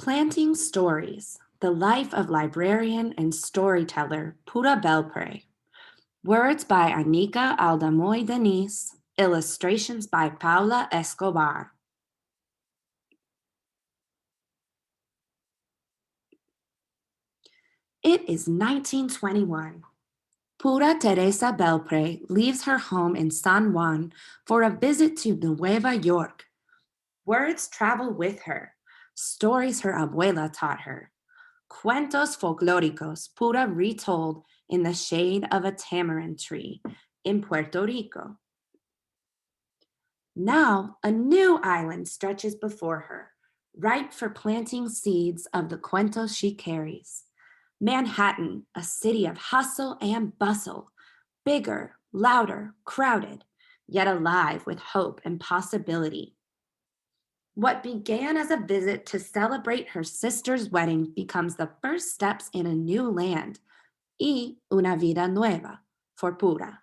Planting Stories, The Life of Librarian and Storyteller Pura Belpré. Words by Anika Aldamoy Denise. Illustrations by Paula Escobar. It is 1921. Pura Teresa Belpré leaves her home in San Juan for a visit to Nueva York. Words travel with her, stories her abuela taught her. Cuentos folclóricos Pura retold in the shade of a tamarind tree in Puerto Rico. Now a new island stretches before her, ripe for planting seeds of the cuentos she carries. Manhattan, a city of hustle and bustle, bigger, louder, crowded, yet alive with hope and possibility. What began as a visit to celebrate her sister's wedding becomes the first steps in a new land, y una vida nueva for Pura.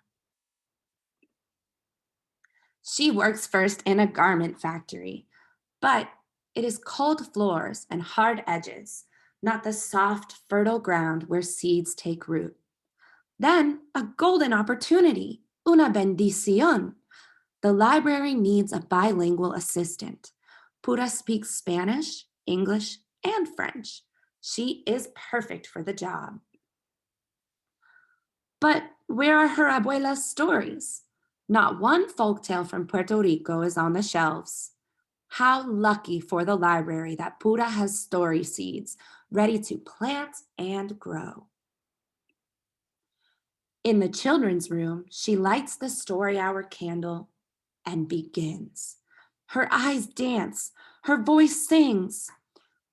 She works first in a garment factory, but it is cold floors and hard edges, not the soft, fertile ground where seeds take root. Then a golden opportunity, una bendición. The library needs a bilingual assistant. Pura speaks Spanish, English, and French. She is perfect for the job. But where are her abuela's stories? Not one folktale from Puerto Rico is on the shelves. How lucky for the library that Pura has story seeds ready to plant and grow. In the children's room, she lights the story hour candle and begins. Her eyes dance, her voice sings.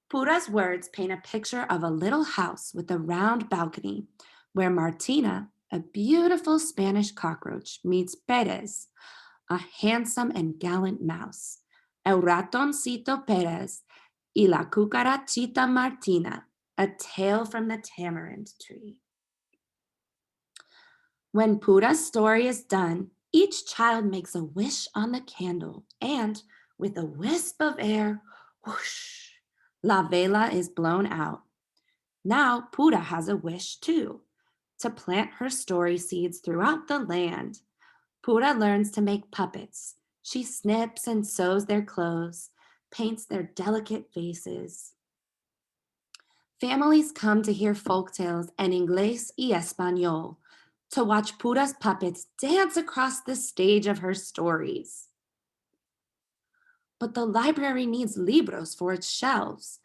Pura's words paint a picture of a little house with a round balcony where Martina, a beautiful Spanish cockroach, meets Perez, a handsome and gallant mouse. El ratoncito Perez y la cucarachita Martina, a tale from the tamarind tree. When Pura's story is done, each child makes a wish on the candle, and with a wisp of air, whoosh, la vela is blown out. Now Pura has a wish too, to plant her story seeds throughout the land. Pura learns to make puppets. She snips and sews their clothes, paints their delicate faces. Families come to hear folktales en inglés y español, to watch Pura's puppets dance across the stage of her stories. But the library needs libros for its shelves.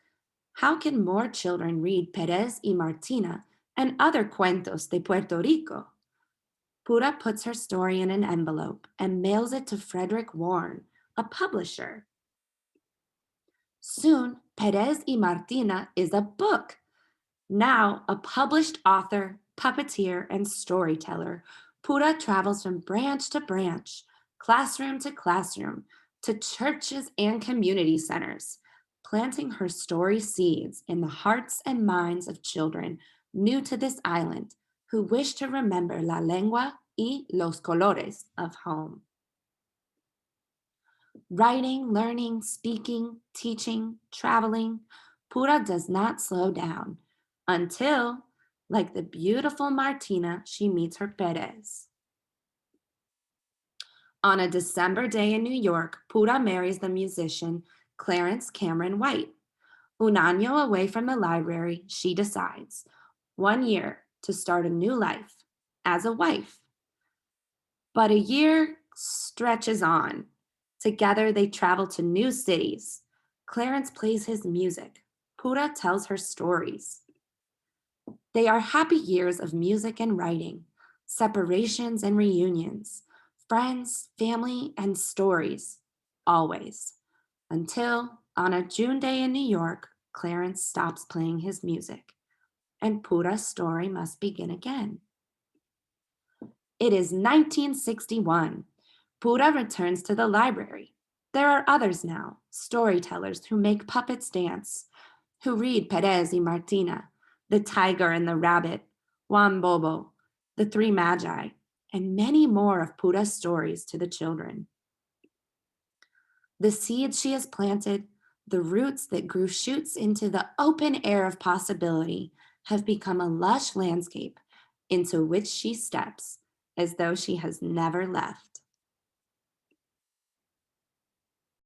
How can more children read Perez y Martina and other cuentos de Puerto Rico? Pura puts her story in an envelope and mails it to Frederick Warren, a publisher. Soon, Perez y Martina is a book. Now a published author, puppeteer, and storyteller, Pura travels from branch to branch, classroom to classroom, to churches and community centers, planting her story seeds in the hearts and minds of children new to this island who wish to remember la lengua y los colores of home. Writing, learning, speaking, teaching, traveling, Pura does not slow down until, like the beautiful Martina, she meets her Perez. On a December day in New York, Pura marries the musician Clarence Cameron White. Un año away from the library, she decides, 1 year to start a new life as a wife. But a year stretches on. Together they travel to new cities. Clarence plays his music. Pura tells her stories. They are happy years of music and writing, separations and reunions, friends, family, and stories, always. Until, on a June day in New York, Clarence stops playing his music, and Pura's story must begin again. It is 1961. Pura returns to the library. There are others now, storytellers who make puppets dance, who read Perez y Martina, The Tiger and the Rabbit, Juan Bobo, The Three Magi, and many more of Pura's stories to the children. The seeds she has planted, The roots that grew shoots into the open air of possibility have become a lush landscape into which she steps as though she has never left.